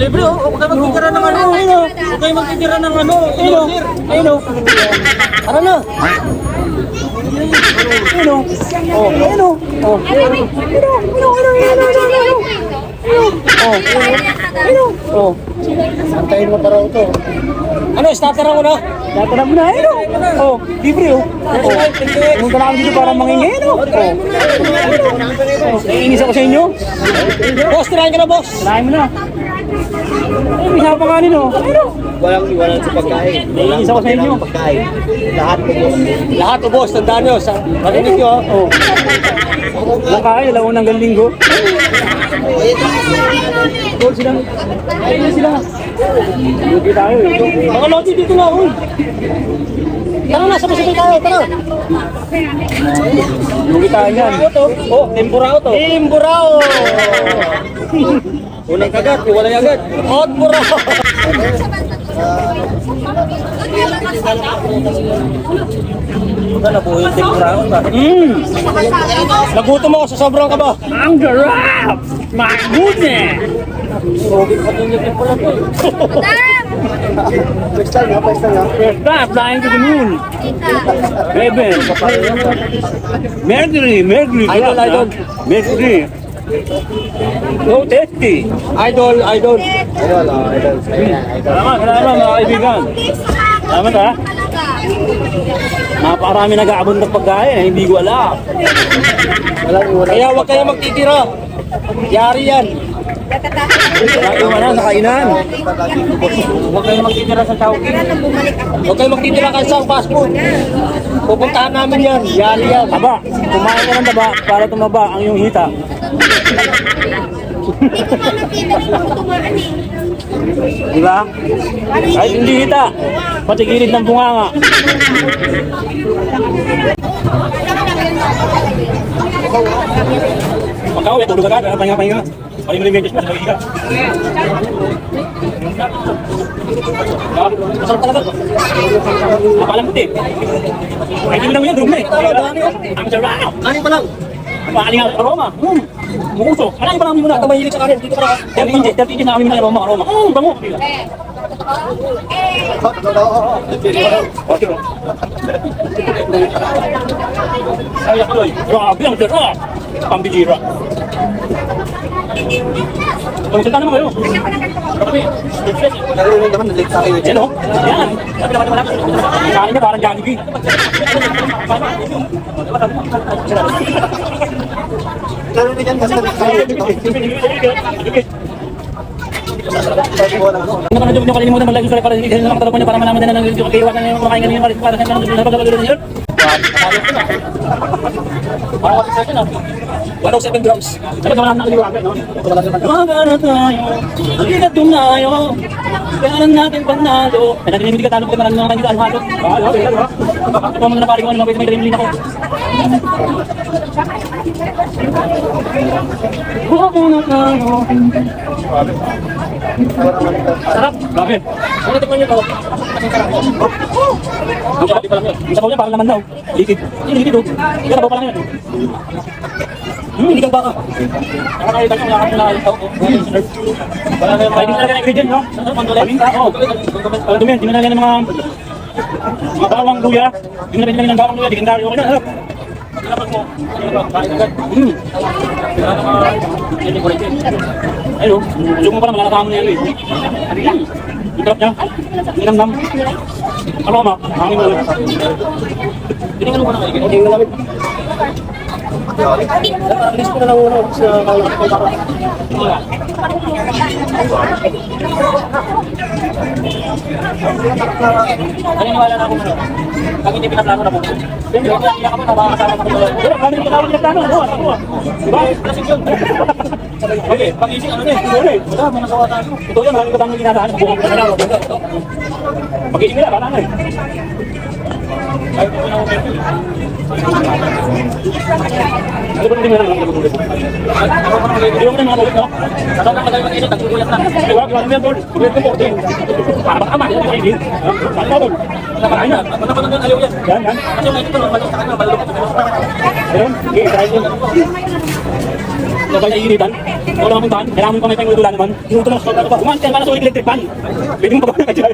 libre oh. Huwag kayo magtitira ng ano. Huwag kayo magtitira ng ano. Sir. Ayun o. Tara na. Ayun o. Oh, ayun o. Oh. Oh. Antayin mo para ito. Ano, starter ako na? Starter mo na, ayun o. Oh, libre o. Pumunta na kami dito para mangingi, ayun o. Naiinis ako sa inyo. Boss, tirahin ka na, boss. Tirahin mo na. Ay, may hapa ka nino. Walang iwanan sa pagkain. Naiinis ako sa inyo. Pagkain. Lahat ubos. Lahat ubos, tandaan nyo. Marinig nyo, oh. Walang kain, alauna ng linggo. Doon sila. Ayun sila. Lugi tayo eh. Mga loti dito na, uy. Tara na, sabay-sabay tayo, tara. Lugi tayo yan. Oh, temporao to. Timburao! Unang kagat, iwalay agad. Hot burao! Wala na po yung temporao ba? Nagutom ako sa sobrang kaba. Ang garap! My goodness! Robin pa din yung temporao to. First time ha? First time, flying to the moon. Heaven. Mercury. Idol. Mercury. So tasty. Idol. Idol. Salamat mga kaibigan. Salamat ha. Napakarami nag-aabot ng pagkain, hindi ko alam. Kaya huwag kayo magtitira. Yari yan. Walang sa kainan. Huwag kayo magtitira sa Chowking. Huwag kayo magtitira ka sa fast food. Pupuntahan namin yan. Yari yan. Taba. Kumain ka ng taba para tumaba ang iyong hita. Diba? Kahit hindi hita, pati gilid ng bunganga. Pagka-uwi, tulog agad. Pahinga. Palimilimetis na, sabay ka. Masarap talaga. Napalang puti. Ay, hindi mo lang yan, drug na eh. Ang sarap. Ano pa lang? Paaling ang aroma. Mukuso. Ano pa lang mo na? Ito mahilig sa kanin. Dito ka na. 30 inches na kami na aroma. Bango. Okay. Ay, tuloy. Grabe ang sarap. Pambijira. Pagsalita naman kayo. Narinig naman, nalik sa akin. Yan o. Yan. Kain niya parang Jollibee. Narinig yan kasi nalik sa akin dito. Ano ka na dyan kalimutan mag-like usually para hindi na makatalaw niya para malaman na ng kaiwan na yung kumakain ganyan para sa kanila ng pagkakagalan niya. Parang kasi sa akin 107 grams. Dapat naman nakaliwagan, no? Magana tayo, halika tumayo, kailan natin panalo. Kaya natin hindi ka talo pagka marami naman dito halo. Ito mga napari ko ano, may dreamlin ako. Huwag mo na tayo. Sarap, grabe. Ano tikman niyo to? Ang sarap pa lang yun. Yung sabaw niya parang laman daw. Liquid. Yung liquid oh. Yung sabaw pa lang yun. Hindi kang baka. Nakakalitan yung nakakalitan na ito. Pwede na talaga ng ingredient, no? Paminta, oo. Paminta, hindi na talaga ng mga bawang luya. Hindi na talaga ng bawang luya. Legendaryo. Okay na, harap. Pagkalapag mo. Kain agad. Ayun, yung mo pa naman, nakakamo na yan eh. Yung trap niya, ninamnam. Aroma, hangin mo lang. Tiningan mo pa naman, hindi nga namin. Alis ko na lang muna sa pagkakapag. Naniniwala na ako na pag hindi pinaplano na po. Hindi ako nakakasama ka pala. Pero kami hindi ka pinaplano. Diba? Lasing yun. Okay, pag-ising ano din. Wala, mga sawa tayo. Ito yan, maraming katang ginadaan. Buong ka na lang. Pag-ising nila, bala na eh. Ay, ito na ako. Ano ba hindi mo naman? Hindi mo naman ulit, no? Kasama ka tayo mag-isip, tagtutulak na. Diba? Diba naman yan, Tol? Ulit mo, Tol. Baka tama, hindi ka hindi. Saan ka, Tol? Nakakain na. Matapos na ayaw yan. Yan, yan. Kasi may ito, malis sa kanya, balulok. Ayun, okay, try ko. Sabay na iinitan. Wala akong tan. Kailangan mo pa may pangulula naman. Inuto na sa ba? Kumanti para sa electric fan. Pwede mo pa ba kaya?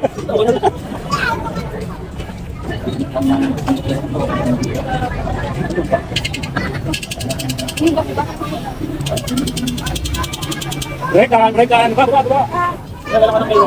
Break kan. Ba. Wala ka ng kayo.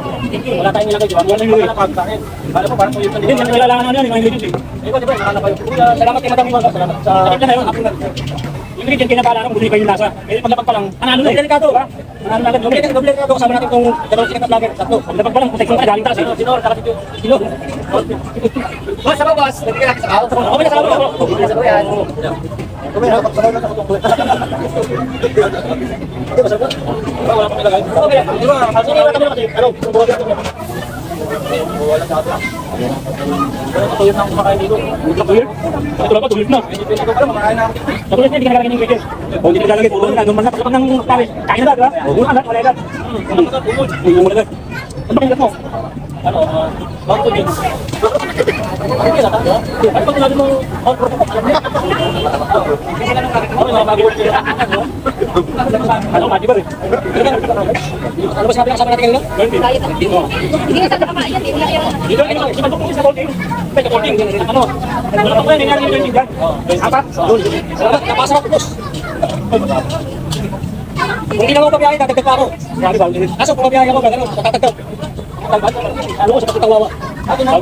Wala tayong nilagay, di ba? Wala yung nakakagkain. Kala mo, parang yung hindi, kailangan na yan, yung ingredients eh. Di ba, nakakalapayo. Salamat kayo madaming mga salamat. Sa akin na yun, akin na. Yung ingredients, kinapala lang, gusto kayo yung lasa. Eh, paglapag pa lang, analo na eh. Delikado, ha? Analo na agad. Delikado, kasama natin kung dalawang sikat na vlogger. Tatlo, paglapag pa lang, protection ka, galing taas eh. Sinor, saka si Sinor. Boss, ako boss. Nagkilak sa ako. Okay na sa ako. Okay na sa ako yan. Kami na, kapagsabaw na sa kutong kulit. Di ba, sabi? Wala pang ilagay. Okay, di ba? Sige, wala kami kasi. Ano? Buwan na ito. Wala sa atin. Tuyot na ang kumakain dito. Tuyot? Ito lang pa, tuyot na. Ito pala, makakain na. Tuyot na, hindi ka nagalagay ng ingredients. O, hindi ka nagalagay. Pulong na. Doon man na. Kapag nang kawin. Kain na, di ba? Pulong na, wala agad. Pulong na agad. Ano ba yung mo? Ano? Bago ko din. Ano kaya natin? Ano pag natin mo? Ano mati ba rin? Ano ba sabi ng kasama natin kanina? Hindi na sa kakayan, hindi na yan. Dito, si Bandok sa boarding. Pwede boarding. Ano? Ano ba yung nangyari yung boarding dyan? Apat? Salamat, napasa ako, boss. Kung hindi na mo pabiyahe, tatagdag pa ako. Kaso kung pabiyahe ako, gano'n, tatagdag. Ano ko sa pagkatawawa? Ato na.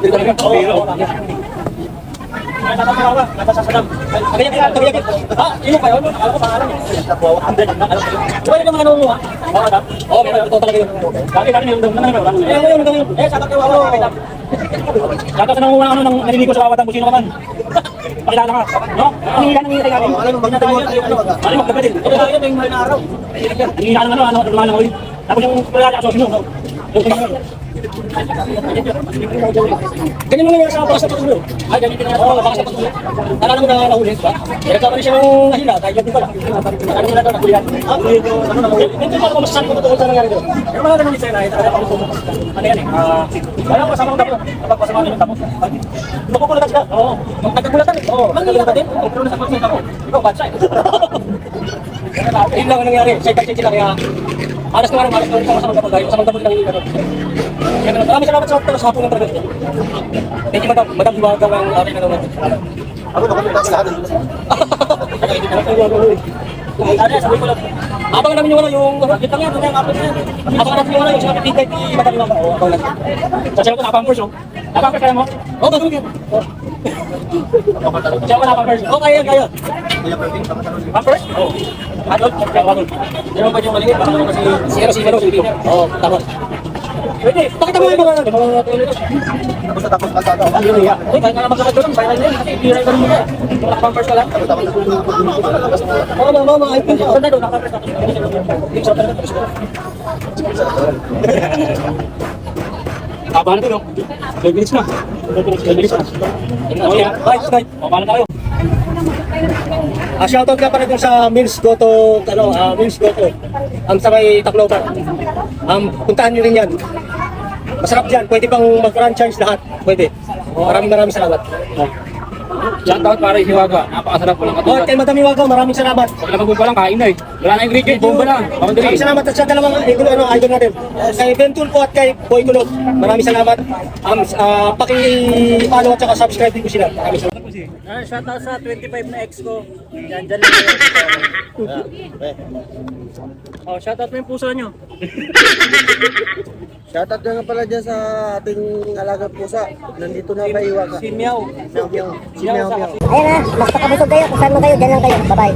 Natatawawa, natasasadam. Kaya ilong kayo? Alam ko pangalan eh. Pwede ka mga nanunguha? Oo, ito talaga yun. Dati yung nanunguha. Eh, sa pagkawawa. Dati sa nangunguha ng naliligo sa wawatan kung sino ka man. Pakilala ka. No? Ang hila ng hintay natin. Alam mo magkabit din. Ito tayo yung mahal na araw. Ang hila ng ano, ulit. Tapos yung palala ka, sino? Ganyan mo nangyari sa bakas na patuloy. Ay, ganyan pinangyari sa bakas na patuloy. Alala mo na nahuli, ba? Nagkakaroon siya ng nahila, dahil yan din pala. Ano nila daw nakulihan? Hindi mo ako masasabi kung totoo sa nangyari doon. Pero mga ganun isa na, ano yan eh? Wala ko kasama ng tapos. Kapag kasama ng tapos. Magkukulatan sila. Oo. Nagkagulatan eh. Oo. Magkagulatan din. Pero nasa pagkakas tapos. Ikaw, bad side. Yun lang ang nangyari. Side-by-side sila kaya alas na kasama kapag dahil kasama kapag nangyari ka. Maraming salamat sa hapon ng talaga. Thank you, madam Hiwaga ang aking nanonood. Ako na kami kasi lahat. Sabi ko lang, abangan namin yung kitang yan, yung upload yan. Abangan natin yung yung sinabi feedback ni Madam Hiwaga. Oo, abangan natin. Kasi ako napampers, oh. Napampers kaya mo? Oo, gagawin yan. Kasi ako napampers. Oo, kaya. Pampers? Oo. Adult? Hindi naman pa yung maliit. Kasi 0-0. Oo, tama. Pwede, pakita mo yung mga Tapos kalsada. Ano niya? Uy, kaya nga magkakad doon, final na yun. Kasi i-ride ka rin nila. Nakapampers ka lang. Oo, mama, ayun ka. Saan na doon? Nakapampers ka. Yung sarap talaga. Haba na ito, no? 12 minutes na. 12 minutes na. Okay, bye. O, paano tayo? Shoutout nga pala dun sa Mills Goto, Mills Goto. Sa may Tacloban. Puntahan nyo rin yan. Masarap dyan, pwede pang mag-franchise lahat. Pwede. Maraming salamat. Shoutout para Hiwaga. Napakasarap po ng katulad. Kay Madam Hiwaga, maraming salamat. Pag nabog pa lang, kain na eh. Wala na ingredient, bomba na. Maraming salamat at sa dalawang idol natin. Kay Ben Tulfo at kay Boy Kulog. Maraming salamat. Paki-follow at saka subscribe din ko sila. Maraming salamat. Shoutout sa 25 na ex ko. Yan, dyan lang yun. Shoutout mo yung puso nyo. Shoutout na nga pala dyan sa ating alagang pusa. Nandito na kay Hiwaga. Si Meow. Si Meow. Ayun na, basta kabusog kayo, kung saan man kayo, dyan lang kayo. Bye-bye.